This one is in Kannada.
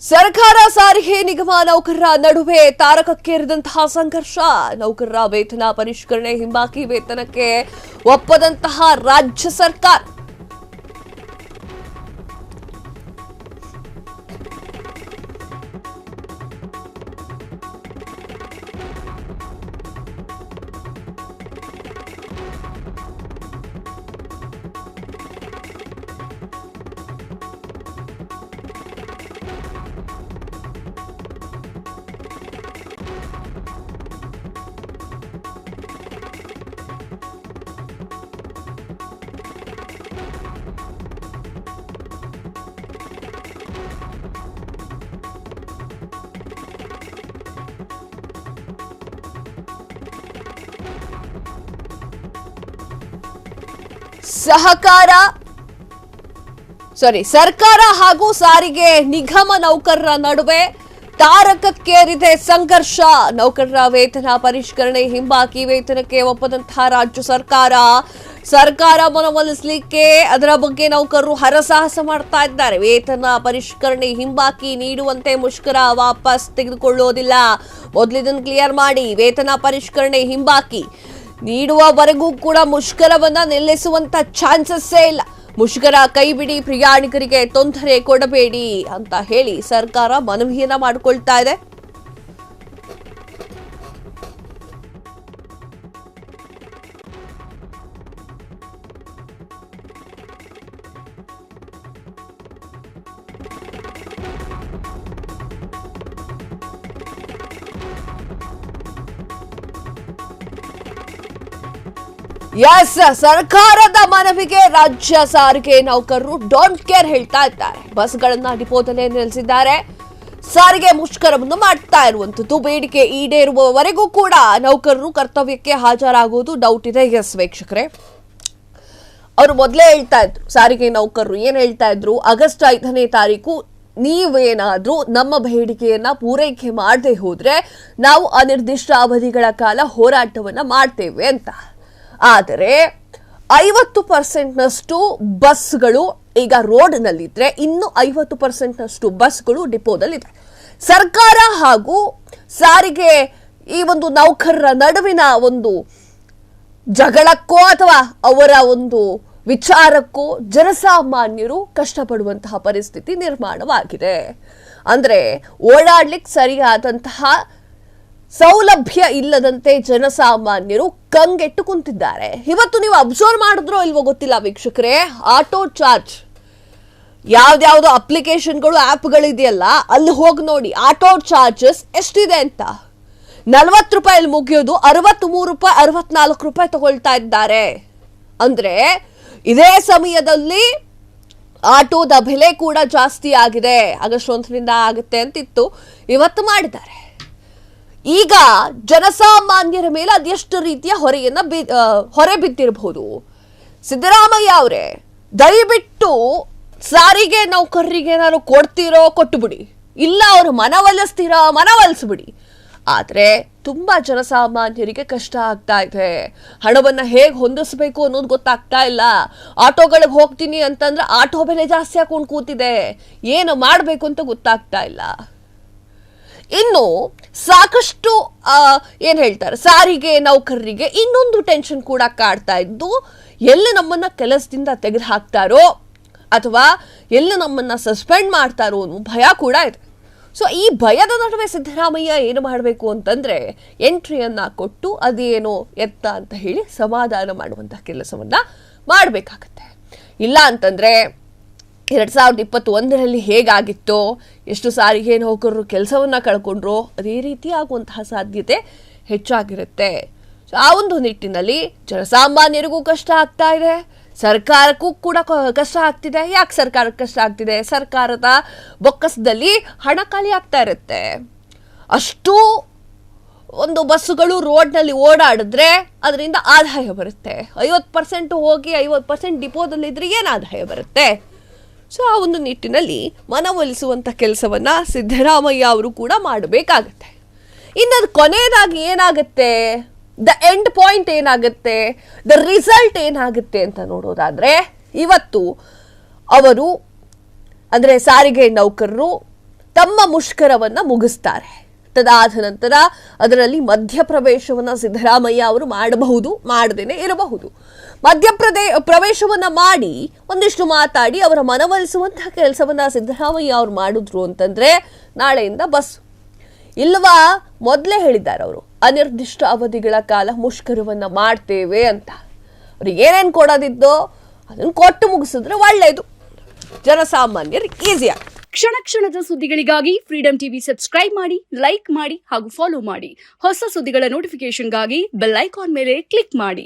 ಸರ್ಕಾರ ಸಾರಿಗೆ ನಿಗಮ ನೌಕರರ ನಡುವೆ ತಾರಕಕ್ಕೇರಿದಂತಹ ಸಂಘರ್ಷ. ನೌಕರರ ವೇತನ ಪರಿಷ್ಕರಣೆ ಹಿಂಬಾಕಿ ವೇತನಕ್ಕೆ ಒಪ್ಪದಂತಹ ರಾಜ್ಯ ಸರ್ಕಾರ. ಸರ್ಕಾರ ಹಾಗೂ ಸಾರಿಗೆ ನಿಗಮ ನೌಕರರ ನಡುವೆ ತಾರಕಕ್ಕೇರಿದೆ ಸಂಘರ್ಷ. ನೌಕರರ ವೇತನ ಪರಿಷ್ಕರಣೆ ಹಿಂಬಾಕಿ ವೇತನಕ್ಕೆ ಒಪ್ಪದಂತಹ ರಾಜ್ಯ ಸರ್ಕಾರ ಮನವೊಲಿಸಲಿಕ್ಕೆ ಅದರ ಬಗ್ಗೆ ನೌಕರರು ಹರಸಾಹಸ ಮಾಡ್ತಾ ಇದ್ದಾರೆ. ವೇತನ ಪರಿಷ್ಕರಣೆ ಹಿಂಬಾಕಿ ನೀಡುವಂತೆ ಮುಷ್ಕರ ವಾಪಸ್ ತೆಗೆದುಕೊಳ್ಳೋದಿಲ್ಲ, ಮೊದಲಿದನ್ನು ಕ್ಲಿಯರ್ ಮಾಡಿ, ವೇತನ ಪರಿಷ್ಕರಣೆ ಹಿಂಬಾಕಿ ನೀಡುವವರೆಗೂ ಕೂಡ ಮುಷ್ಕರವನ್ನ ನಿಲ್ಲಿಸುವಂತ ಚಾನ್ಸಸ್ಸೇ ಇಲ್ಲ. ಮುಷ್ಕರ ಕೈಬಿಡಿ, ಪ್ರಯಾಣಿಕರಿಗೆ ತೊಂದರೆ ಕೊಡಬೇಡಿ ಅಂತ ಹೇಳಿ ಸರ್ಕಾರ ಮನವಿಯನ್ನ ಮಾಡಿಕೊಳ್ತಾ ಇದೆ. ಸರ್ಕಾರದ ಮನವಿಗೆ ರಾಜ್ಯ ಸಾರಿಗೆ ನೌಕರರು ಡೋಂಟ್ ಕೇರ್ ಹೇಳ್ತಾ ಇದ್ದಾರೆ. ಬಸ್ಗಳನ್ನ ಡಿಪೋದಲ್ಲೇ ನಿಲ್ಲಿಸಿದ್ದಾರೆ. ಸಾರಿಗೆ ಮುಷ್ಕರವನ್ನು ಮಾಡ್ತಾ ಇರುವಂತದ್ದು. ಬೇಡಿಕೆ ಈಡೇರುವವರೆಗೂ ಕೂಡ ನೌಕರರು ಕರ್ತವ್ಯಕ್ಕೆ ಹಾಜರಾಗುವುದು ಡೌಟ್ ಇದೆ. ಎಸ್ ವೀಕ್ಷಕರೇ, ಅವರು ಮೊದಲೇ ಹೇಳ್ತಾ ಇದ್ರು, ಸಾರಿಗೆ ನೌಕರರು ಏನ್ ಹೇಳ್ತಾ ಇದ್ರು, ಆಗಸ್ಟ್ 5ನೇ ತಾರೀಕು ನೀವೇನಾದ್ರೂ ನಮ್ಮ ಬೇಡಿಕೆಯನ್ನ ಪೂರೈಕೆ ಮಾಡದೆ ಹೋದ್ರೆ ನಾವು ಅನಿರ್ದಿಷ್ಟ ಅವಧಿಗಳ ಕಾಲ ಹೋರಾಟವನ್ನ ಮಾಡ್ತೇವೆ ಅಂತ. ಆದರೆ 50%ನಷ್ಟು ಬಸ್ಗಳು ಈಗ ರೋಡ್ನಲ್ಲಿದ್ರೆ ಇನ್ನು 50%ನಷ್ಟು ಬಸ್ಗಳು ಡಿಪೋದಲ್ಲಿದೆ. ಸರ್ಕಾರ ಹಾಗೂ ಸಾರಿಗೆ ಈ ಒಂದು ನೌಕರರ ನಡುವಿನ ಒಂದು ಜಗಳಕ್ಕೋ ಅಥವಾ ಅವರ ಒಂದು ವಿಚಾರಕ್ಕೂ ಜನಸಾಮಾನ್ಯರು ಕಷ್ಟಪಡುವಂತಹ ಪರಿಸ್ಥಿತಿ ನಿರ್ಮಾಣವಾಗಿದೆ. ಅಂದ್ರೆ ಓಡಾಡ್ಲಿಕ್ಕೆ ಸರಿಯಾದಂತಹ ಸೌಲಭ್ಯ ಇಲ್ಲದಂತೆ ಜನಸಾಮಾನ್ಯರು ಕಂಗೆಟ್ಟು ಕುಂತಿದ್ದಾರೆ. ಇವತ್ತು ನೀವು ಅಬ್ಸರ್ವ್ ಮಾಡಿದ್ರೋ ಇಲ್ವೋ ಗೊತ್ತಿಲ್ಲ ವೀಕ್ಷಕರೇ, ಆಟೋ ಚಾರ್ಜ್ ಯಾವ್ದಾವ್ದೋ ಅಪ್ಲಿಕೇಶನ್ಗಳು ಆ್ಯಪ್ಗಳಿದೆಯಲ್ಲ ಅಲ್ಲಿ ಹೋಗಿ ನೋಡಿ ಆಟೋ ಚಾರ್ಜಸ್ ಎಷ್ಟಿದೆ ಅಂತ. 40 ರೂಪಾಯಿ ಮುಗಿಯೋದು 63 ರೂಪಾಯಿ 64 ರೂಪಾಯಿ ತಗೊಳ್ತಾ ಇದ್ದಾರೆ. ಅಂದ್ರೆ ಇದೇ ಸಮಯದಲ್ಲಿ ಆಟೋದ ಬೆಲೆ ಕೂಡ ಜಾಸ್ತಿ ಆಗಿದೆ. ಆಗಸ್ಟ್ 1ರಿಂದ ಆಗುತ್ತೆ ಅಂತಿತ್ತು, ಇವತ್ತು ಮಾಡಿದ್ದಾರೆ. ಈಗ ಜನಸಾಮಾನ್ಯರ ಮೇಲೆ ಅದೆಷ್ಟು ರೀತಿಯ ಹೊರೆ ಬಿದ್ದಿರಬಹುದು. ಸಿದ್ದರಾಮಯ್ಯ ಅವರೇ, ದಯವಿಟ್ಟು ಸಾರಿಗೆ ನೌಕರರಿಗೆ ಏನಾದ್ರು ಕೊಡ್ತೀರೋ ಕೊಟ್ಟುಬಿಡಿ, ಇಲ್ಲ ಅವರು ಮನವೊಲಿಸ್ಬಿಡಿ. ಆದ್ರೆ ತುಂಬಾ ಜನಸಾಮಾನ್ಯರಿಗೆ ಕಷ್ಟ ಆಗ್ತಾ ಇದೆ. ಹಣವನ್ನ ಹೇಗೆ ಹೊಂದಿಸ್ಬೇಕು ಅನ್ನೋದು ಗೊತ್ತಾಗ್ತಾ ಇಲ್ಲ. ಆಟೋಗಳಿಗೆ ಹೋಗ್ತೀನಿ ಅಂತಂದ್ರೆ ಆಟೋ ಬೆಲೆ ಜಾಸ್ತಿ ಹಾಕೊಂಡು ಕೂತಿದೆ, ಏನು ಮಾಡಬೇಕು ಅಂತ ಗೊತ್ತಾಗ್ತಾ ಇಲ್ಲ. ಇನ್ನು ಸಾಕಷ್ಟು ಏನ್ ಹೇಳ್ತಾರೆ, ಸಾರಿಗೆ ನೌಕರರಿಗೆ ಇನ್ನೊಂದು ಟೆನ್ಷನ್ ಕೂಡ ಕಾಡ್ತಾ ಇದ್ದು, ಎಲ್ಲಿ ನಮ್ಮನ್ನ ಕೆಲಸದಿಂದ ತೆಗೆದು ಹಾಕ್ತಾರೋ ಅಥವಾ ಎಲ್ಲಿ ನಮ್ಮನ್ನ ಸಸ್ಪೆಂಡ್ ಮಾಡ್ತಾರೋ ಅನ್ನೋ ಭಯ ಕೂಡ ಇದೆ. ಸೊ ಈ ಭಯದ ನಡುವೆ ಸಿದ್ದರಾಮಯ್ಯ ಏನು ಮಾಡಬೇಕು ಅಂತಂದ್ರೆ ಎಂಟ್ರಿಯನ್ನ ಕೊಟ್ಟು ಅದೇನೋ ಎತ್ತ ಅಂತ ಹೇಳಿ ಸಮಾಧಾನ ಮಾಡುವಂತ ಕೆಲಸವನ್ನ ಮಾಡಬೇಕಾಗತ್ತೆ. ಇಲ್ಲ ಅಂತಂದ್ರೆ 2021ರಲ್ಲಿ ಹೇಗಾಗಿತ್ತೋ, ಎಷ್ಟು ಸಾರಿಗೆ ನೌಕರರು ಕೆಲಸವನ್ನ ಕಳ್ಕೊಂಡ್ರೋ ಅದೇ ರೀತಿ ಆಗುವಂತಹ ಸಾಧ್ಯತೆ ಹೆಚ್ಚಾಗಿರುತ್ತೆ. ಆ ಒಂದು ನಿಟ್ಟಿನಲ್ಲಿ ಜನಸಾಮಾನ್ಯರಿಗೂ ಕಷ್ಟ ಆಗ್ತಾ ಇದೆ, ಸರ್ಕಾರಕ್ಕೂ ಕೂಡ ಕಷ್ಟ ಆಗ್ತಿದೆ. ಯಾಕೆ ಸರ್ಕಾರಕ್ಕೆ ಕಷ್ಟ ಆಗ್ತಿದೆ? ಸರ್ಕಾರದ ಬೊಕ್ಕಸದಲ್ಲಿ ಹಣ ಖಾಲಿ ಆಗ್ತಾ ಇರುತ್ತೆ. ಅಷ್ಟು ಒಂದು ಬಸ್ಸುಗಳು ರೋಡ್ನಲ್ಲಿ ಓಡಾಡಿದ್ರೆ ಅದರಿಂದ ಆದಾಯ ಬರುತ್ತೆ. 50% ಹೋಗಿ 50% ಡಿಪೋದಲ್ಲಿದ್ರೆ ಏನು ಆದಾಯ ಬರುತ್ತೆ? ಸೊ ಆ ಒಂದು ನಿಟ್ಟಿನಲ್ಲಿ ಮನವೊಲಿಸುವಂಥ ಕೆಲಸವನ್ನ ಸಿದ್ದರಾಮಯ್ಯ ಅವರು ಕೂಡ ಮಾಡಬೇಕಾಗತ್ತೆ. ಇನ್ನದು ಕೊನೆಯದಾಗಿ ಏನಾಗುತ್ತೆ, ದ ಎಂಡ್ ಪಾಯಿಂಟ್ ಏನಾಗುತ್ತೆ, ದ ರಿಸಲ್ಟ್ ಏನಾಗುತ್ತೆ ಅಂತ ನೋಡೋದಾದ್ರೆ, ಇವತ್ತು ಅವರು ಅಂದ್ರೆ ಸಾರಿಗೆ ನೌಕರರು ತಮ್ಮ ಮುಷ್ಕರವನ್ನ ಮುಗಿಸ್ತಾರೆ. ತದಾದ ನಂತರ ಅದರಲ್ಲಿ ಮಧ್ಯಪ್ರವೇಶವನ್ನ ಸಿದ್ದರಾಮಯ್ಯ ಅವರು ಮಾಡಬಹುದು, ಮಾಡದೇನೆ ಇರಬಹುದು. ಪ್ರವೇಶವನ್ನ ಮಾಡಿ ಒಂದಿಷ್ಟು ಮಾತಾಡಿ ಅವರ ಮನವೊಲಿಸುವಂತಹ ಕೆಲಸವನ್ನ ಸಿದ್ದರಾಮಯ್ಯ ಅವರು ಮಾಡಿದ್ರು ಅಂತಂದ್ರೆ ನಾಳೆಯಿಂದ ಬಸ್ ಇಲ್ವಾ. ಮೊದಲೇ ಹೇಳಿದ್ದಾರೆ ಅವರು ಅನಿರ್ದಿಷ್ಟ ಅವಧಿಗಳ ಕಾಲ ಮುಷ್ಕರವನ್ನ ಮಾಡ್ತೇವೆ ಅಂತ. ಅವ್ರಿಗೆ ಏನೇನು ಕೊಡೋದಿದ್ದೋ ಅದನ್ನು ಕೊಟ್ಟು ಮುಗಿಸಿದ್ರೆ ಒಳ್ಳೆಯದು, ಜನಸಾಮಾನ್ಯರಿಗೆ ಈಸಿಯಾಗಿ. ಕ್ಷಣ ಕ್ಷಣದ ಸುದ್ದಿಗಳಿಗಾಗಿ ಫ್ರೀಡಂ ಟಿವಿ ಸಬ್ಸ್ಕ್ರೈಬ್ ಮಾಡಿ, ಲೈಕ್ ಮಾಡಿ ಹಾಗೂ ಫಾಲೋ ಮಾಡಿ. ಹೊಸ ಸುದ್ದಿಗಳ ನೋಟಿಫಿಕೇಶನ್ಗಾಗಿ ಬೆಲ್ ಐಕಾನ್ ಮೇಲೆ ಕ್ಲಿಕ್ ಮಾಡಿ.